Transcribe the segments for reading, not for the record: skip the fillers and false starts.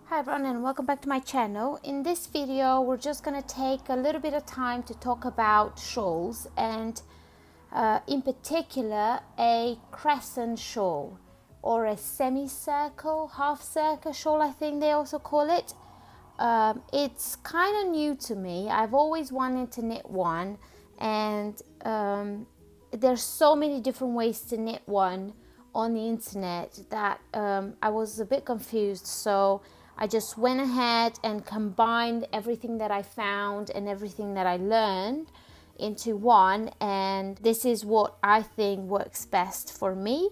Hi everyone and welcome back to my channel. In this video we're just going to take a little bit of time to talk about shawls and in particular a crescent shawl or a semicircle, half circle shawl I think they also call it. It's kind of new to me. I've always wanted to knit one and there's so many different ways to knit one on the internet that I was a bit confused, so I just went ahead and combined everything that I found and everything that I learned into one, and this is what I think works best for me.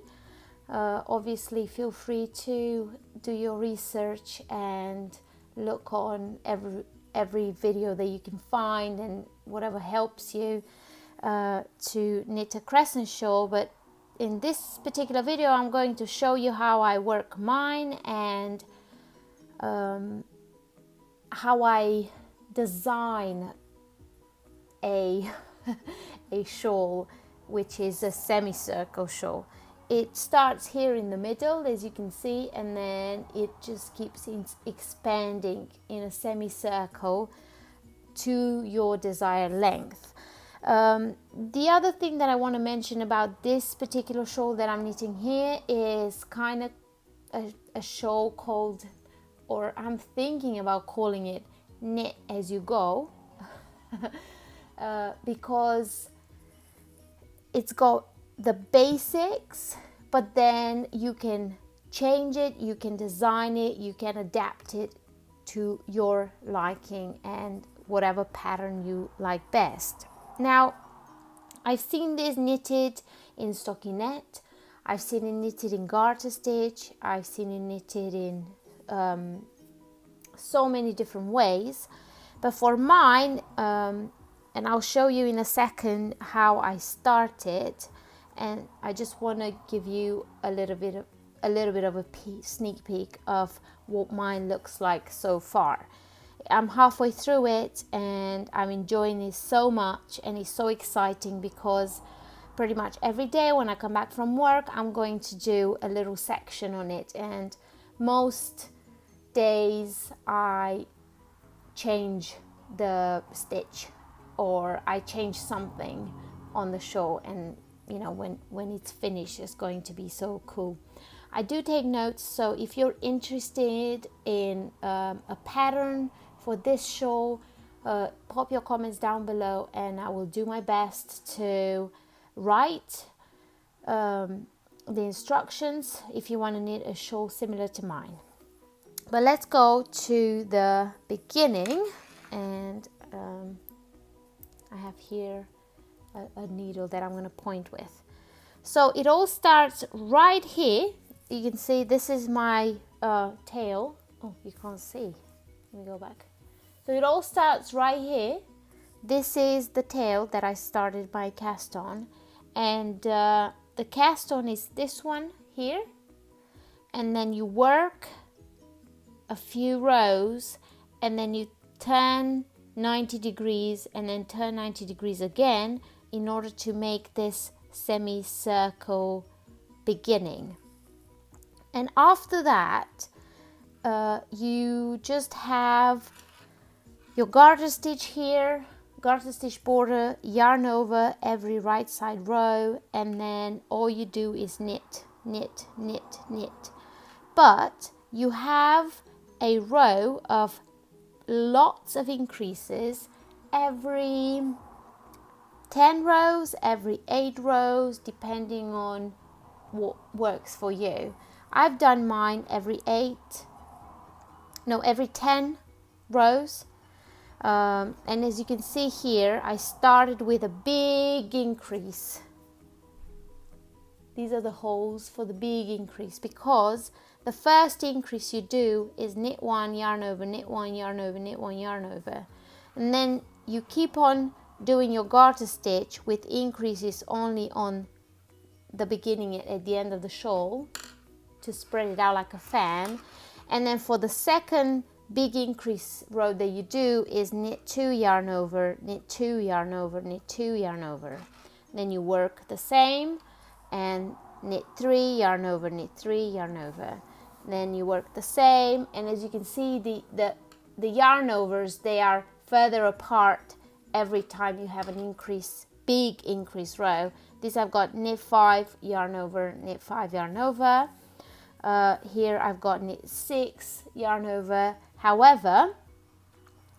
Obviously feel free to do your research and look on every video that you can find and whatever helps you to knit a crescent shawl, but in this particular video I'm going to show you how I work mine and how I design a shawl, which is a semicircle shawl. It starts here in the middle, as you can see, and then it just keeps expanding in a semicircle to your desired length. The other thing that I want to mention about this particular shawl that I'm knitting here is kind of a shawl called, or I'm thinking about calling it, knit as you go, because it's got the basics, but then you can change it, you can design it, you can adapt it to your liking and whatever pattern you like best. Now, I've seen this knitted in stockinette, I've seen it knitted in garter stitch, I've seen it knitted in so many different ways, but for mine, and I'll show you in a second how I started, and I just want to give you a little bit of a sneak peek of what mine looks like so far. I'm halfway through it and I'm enjoying it so much, and it's so exciting because pretty much every day when I come back from work I'm going to do a little section on it, and most days I change the stitch or I change something on the shawl, and you know, when it's finished it's going to be so cool. I do take notes, so if you're interested in a pattern for this shawl, pop your comments down below and I will do my best to write the instructions if you want to knit a shawl similar to mine. But let's go to the beginning, and I have here a needle that I'm going to point with. So it all starts right here. You can see this is my tail. Oh, you can't see. Let me go back. So it all starts right here. This is the tail that I started my cast on, and the cast on is this one here, and then you work a few rows and then you turn 90 degrees and then turn 90 degrees again in order to make this semicircle beginning. And after that you just have your garter stitch here, garter stitch border, yarn over every right side row, and then all you do is knit, knit, knit, knit. But you have a row of lots of increases every 10 rows, every 8 rows, depending on what works for you. I've done mine every 10 rows, and as you can see here, I started with a big increase. These are the holes for the big increase, because the first increase you do is knit one, yarn over, knit one, yarn over, knit one, yarn over, and then you keep on doing your garter stitch with increases only on the beginning at the end of the shawl to spread it out like a fan. And then for the second big increase row that you do is knit 2, yarn over, knit 2, yarn over, knit 2, yarn over. Then you work the same and knit 3, yarn over, knit 3, yarn over. then you work the same, and as you can see, the yarn overs, they are further apart every time you have an big increase row. This I've got knit 5, yarn over, knit 5, yarn over. Here I've got knit 6, yarn over. However,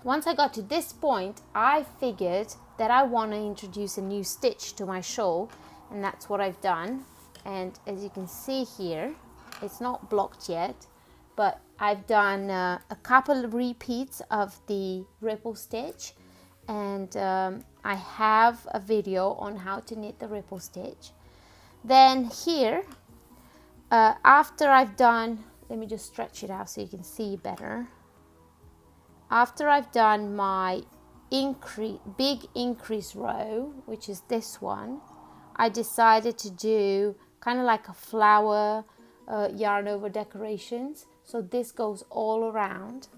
once I got to this point, I figured that I want to introduce a new stitch to my shawl, and that's what I've done. And as you can see here, it's not blocked yet, but I've done a couple of repeats of the ripple stitch, and I have a video on how to knit the ripple stitch. Then here, after I've done, let me just stretch it out so you can see better. After I've done my big increase row, which is this one, I decided to do kind of like a flower yarn over decorations. So this goes all around.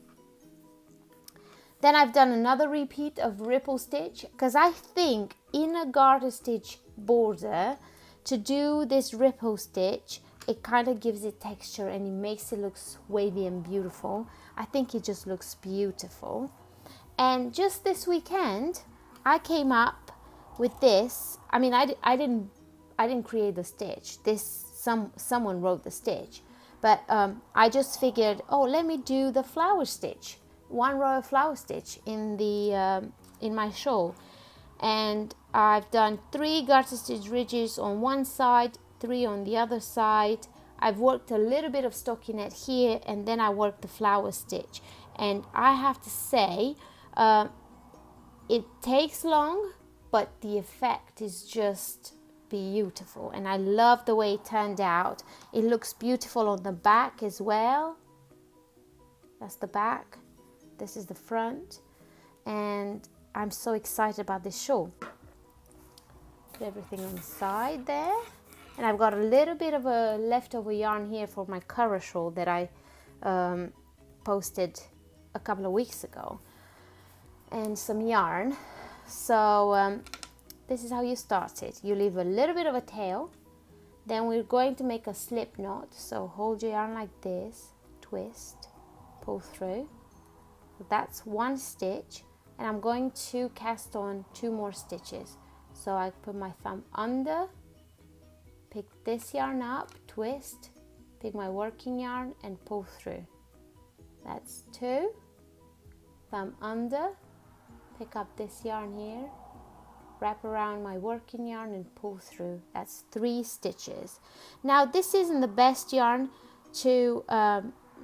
Then I've done another repeat of ripple stitch, because I think in a garter stitch border, to do this ripple stitch, it kind of gives it texture and it makes it look wavy and beautiful. I think it just looks beautiful. And just this weekend, I came up with this. I mean, I didn't create the stitch. Someone wrote the stitch, but I just figured, oh, let me do the flower stitch, one row of flower stitch in my shawl. And I've done 3 garter stitch ridges on one side, 3 on the other side. I've worked a little bit of stockinette here, and then I worked the flower stitch. And I have to say, it takes long, but the effect is just beautiful, and I love the way it turned out. It looks beautiful on the back as well. That's the back, this is the front, and I'm so excited about this shawl. Put everything on the side there, and I've got a little bit of a leftover yarn here for my cover shawl that I posted a couple of weeks ago, and some yarn. So this is how you start it. You leave a little bit of a tail, then we're going to make a slip knot. So hold your yarn like this, twist, pull through. So that's one stitch, and I'm going to cast on 2 more stitches. So I put my thumb under, pick this yarn up, twist, pick my working yarn and pull through. That's 2, thumb under, pick up this yarn here, wrap around my working yarn and pull through. That's 3 stitches. Now this isn't the best yarn to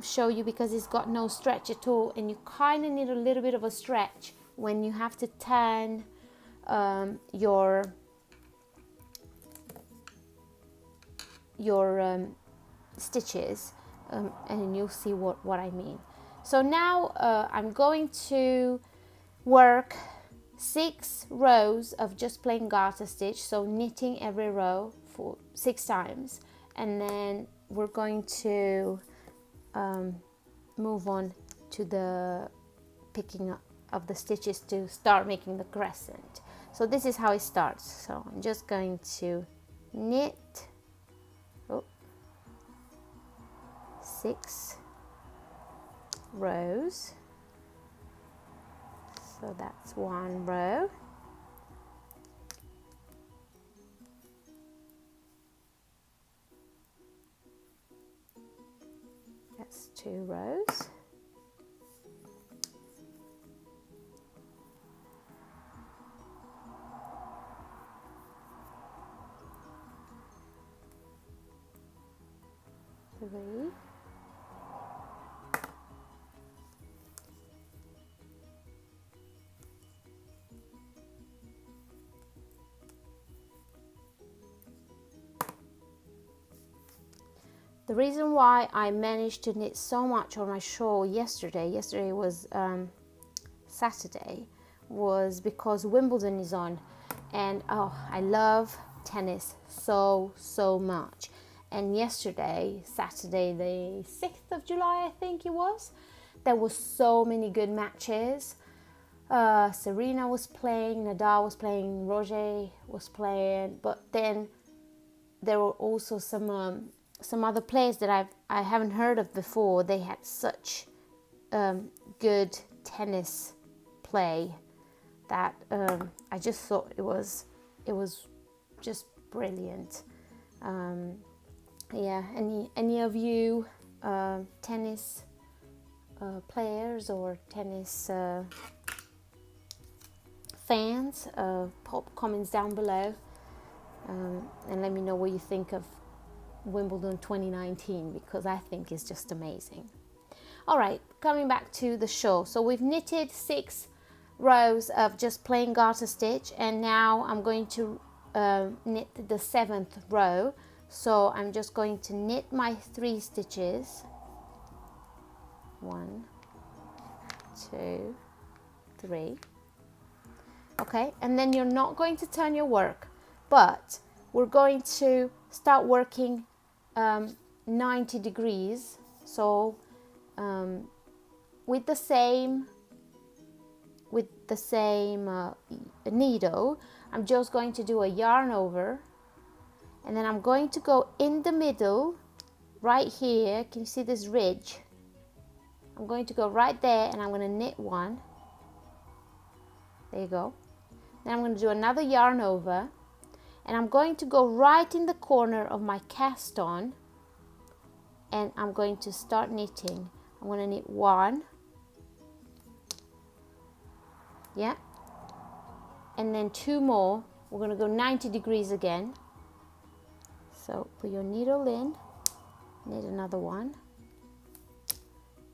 show you because it's got no stretch at all, and you kind of need a little bit of a stretch when you have to turn your stitches, and you'll see what I mean. So now I'm going to work 6 rows of just plain garter stitch, so knitting every row for 6 times, and then we're going to move on to the picking up of the stitches to start making the crescent. So this is how it starts. So I'm just going to knit 6 rows. So that's 1 row. That's 2 rows. Three. The reason why I managed to knit so much on my shawl yesterday was Saturday, was because Wimbledon is on, and oh, I love tennis so much. And yesterday, Saturday the 6th of July, I think it was, there was so many good matches. Serena was playing, Nadal was playing, Roger was playing, but then there were also some some other players that I haven't heard of before, they had such good tennis play that I just thought it was just brilliant. Yeah, any of you tennis players or tennis fans, pop comments down below and let me know what you think of Wimbledon 2019, because I think it's just amazing. All right, coming back to the shawl. So we've knitted 6 rows of just plain garter stitch, and now I'm going to knit the 7th row. So I'm just going to knit my 3 stitches. 1, 2, 3. Okay, and then you're not going to turn your work, but we're going to start working 90 degrees. So with the same needle, I'm just going to do a yarn over, and then I'm going to go in the middle right here. Can you see this ridge? I'm going to go right there, and I'm going to knit 1. There you go. Then I'm going to do another yarn over, and I'm going to go right in the corner of my cast on, and I'm going to start knitting. I'm going to knit 1, yeah, and then 2 more. We're going to go 90 degrees again. So put your needle in, knit another 1,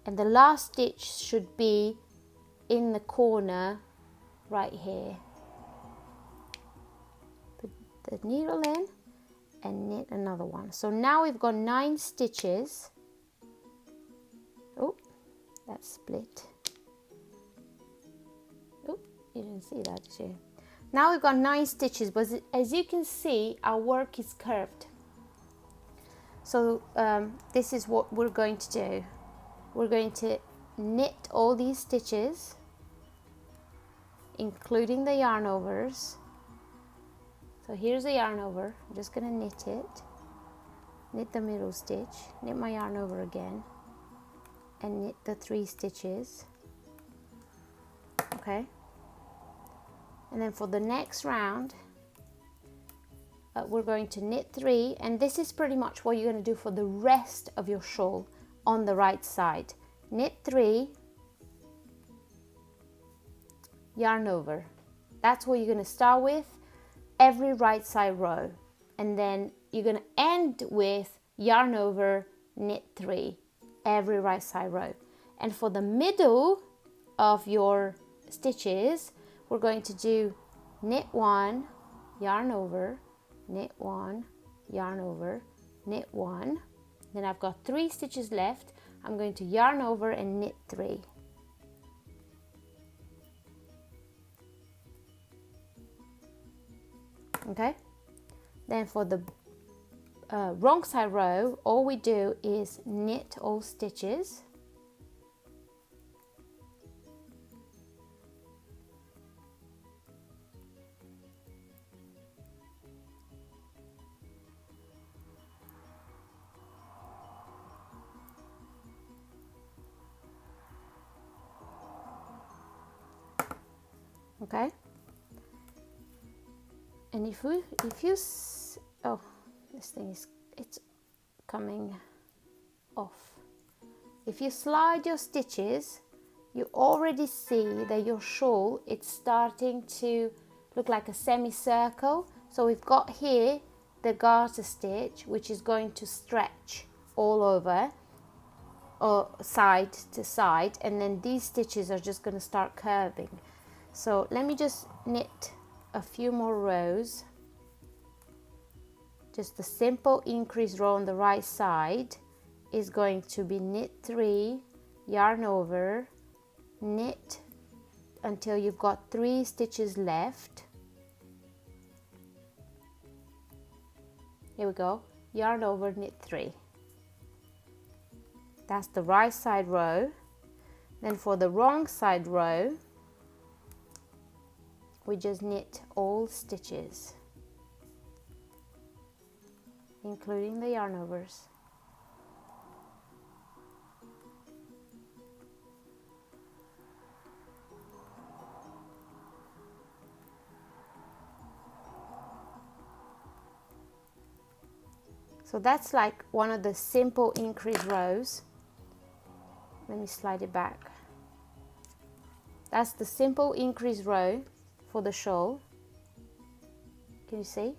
and the last stitch should be in the corner right here. Put the needle in and knit another 1. So now we've got 9 stitches. Oh, that's split. Oh, you didn't see that, did you? Now we've got 9 stitches, but as you can see, our work is curved. So this is what we're going to do. We're going to knit all these stitches, including the yarn overs. So here's the yarn over. I'm just going to knit it, knit the middle stitch, knit my yarn over again, and knit the 3 stitches. Okay, and then for the next round we're going to knit 3, and this is pretty much what you're going to do for the rest of your shawl on the right side. Knit 3, yarn over. That's what you're going to start with every right side row, and then you're going to end with yarn over, knit 3 every right side row. And for the middle of your stitches, we're going to do knit 1, yarn over, knit 1, yarn over, knit 1. Then I've got 3 stitches left. I'm going to yarn over and knit 3. Okay, then for the wrong side row, all we do is knit all stitches. Okay, and if you oh, this thing it's coming off. If you slide your stitches, you already see that your shawl, it's starting to look like a semicircle. So we've got here the garter stitch, which is going to stretch all over, or side to side, and then these stitches are just going to start curving. So let me just knit a few more rows. Just a simple increase row on the right side is going to be knit 3, yarn over, knit until you've got 3 stitches left. Here we go, yarn over, knit 3. That's the right side row. Then for the wrong side row, we just knit all stitches, including the yarn overs. So that's like one of the simple increase rows. Let me slide it back. That's the simple increase row for the shawl. Can you see?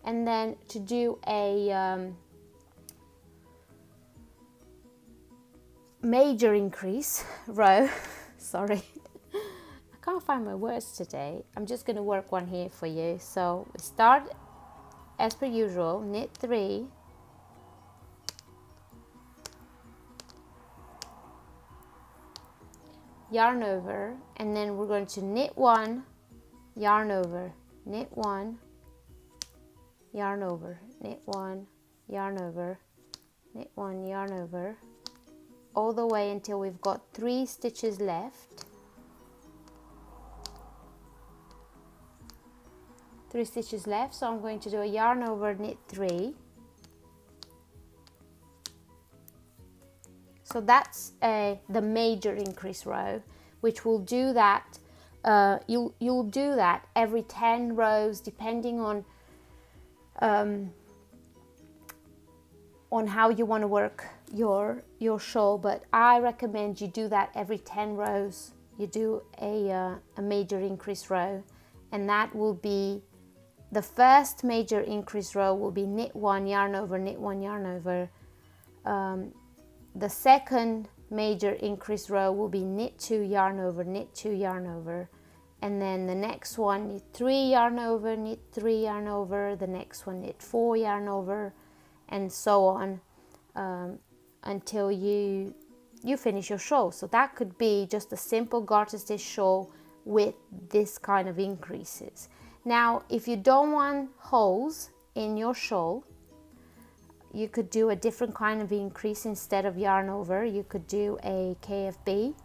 And then to do a major increase row, sorry, I can't find my words today. I'm just going to work one here for you. So we start as per usual, knit 3, yarn over, and then we're going to knit 1, yarn over, knit 1, yarn over, knit 1, yarn over, knit 1, yarn over, all the way until we've got 3 stitches left. 3 stitches left, so I'm going to do a yarn over, knit 3. So that's the major increase row, which will do that. You'll do that every 10 rows, depending on how you want to work your shawl. But I recommend you do that every 10 rows. You do a major increase row, and that will be the first major increase row will be knit 1, yarn over, knit 1, yarn over. The second major increase row will be knit 2, yarn over, knit 2, yarn over. And then the next one, knit 3, yarn over, knit 3, yarn over. The next one, knit 4, yarn over, and so on until you finish your shawl. So that could be just a simple garter stitch shawl with this kind of increases. Now, if you don't want holes in your shawl, you could do a different kind of increase. Instead of yarn over, you could do a KFB,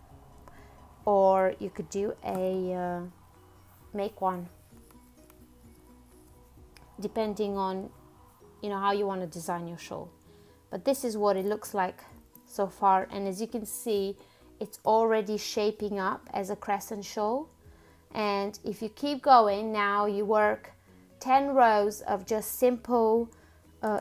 or you could do a make one, depending on how you want to design your shawl. But this is what it looks like so far, and as you can see, it's already shaping up as a crescent shawl. And if you keep going, now you work 10 rows of just simple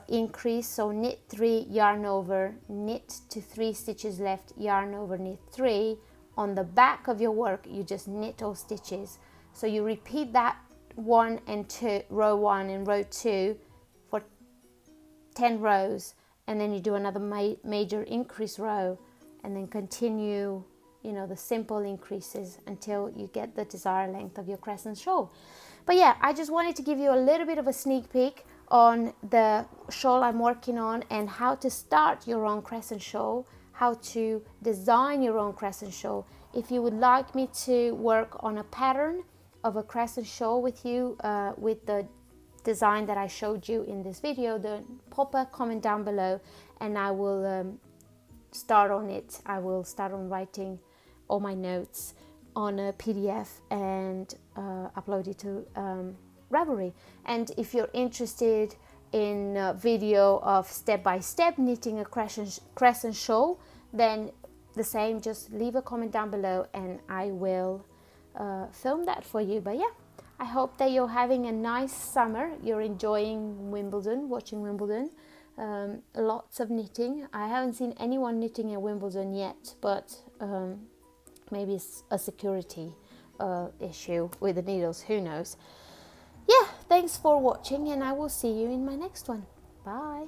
increase. So knit 3, yarn over, knit to 3 stitches left, yarn over, knit 3. On the back of your work, you just knit all stitches. So you repeat that 1 and 2, row 1 and row 2 for 10 rows, and then you do another major increase row, and then continue the simple increases until you get the desired length of your crescent shawl. But yeah, I just wanted to give you a little bit of a sneak peek on the shawl I'm working on, and how to start your own crescent shawl, how to design your own crescent shawl. If you would like me to work on a pattern of a crescent shawl with you, with the design that I showed you in this video, then pop a comment down below, and I will start on it. I will start on writing all my notes on a PDF and upload it to Revelry. And if you're interested in a video of step-by-step knitting a crescent shawl, then the same, just leave a comment down below and I will film that for you. But yeah, I hope that you're having a nice summer, you're enjoying Wimbledon, watching Wimbledon. Lots of knitting. I haven't seen anyone knitting at Wimbledon yet, but maybe it's a security issue with the needles, who knows. Yeah, thanks for watching, and I will see you in my next one. Bye.